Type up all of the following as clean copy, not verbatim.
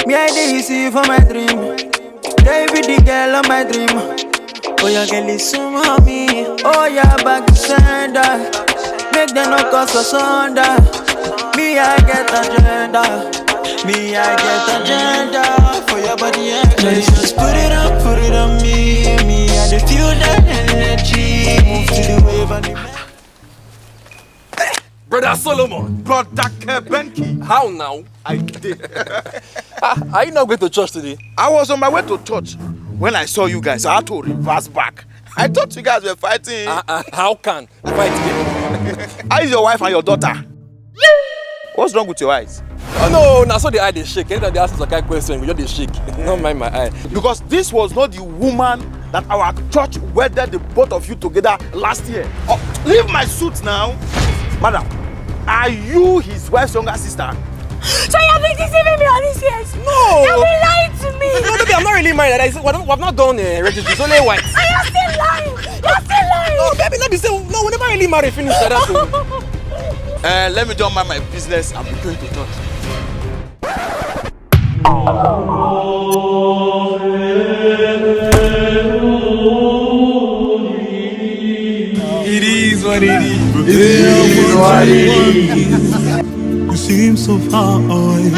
Me I dey see you for my dream. They be the girl of my dream. Oh yeah, girl, listen to me. Oh yeah, back to sender. Make them no cause us under. Me I get agenda. Me I get agenda for your body. Yeah. Just put it on me. Me I dey feel that energy. Move to the wave and the. Brother Solomon. Brother Kebenki. How now? I did. Are you not going to church today? I was on my way to church when I saw you guys. I had to reverse back. I thought you guys were fighting. How can fight me? How is your wife and your daughter? What's wrong with your eyes? Oh no, now so the eye they shake. Anytime they ask us a kind question, we just they shake. Don't mind my eye. Because this was not the woman that our church wedded the both of you together last year. Oh, leave my suit now. Madam, are you his wife's younger sister? So you have been deceiving me all these years? No! You have been lying to me! No, baby, I'm not really married. We've not done registry. It's only white. And you're still lying! You're still lying! No, baby, let me say, no, we never really married finish like that. So. Let me just mind my business. I'm going to church. It is what it is. It is what it is. You seem so far away.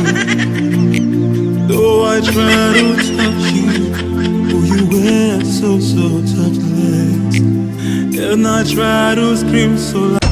Though I try to touch you, oh, you were so touchless. And I try to scream so loud.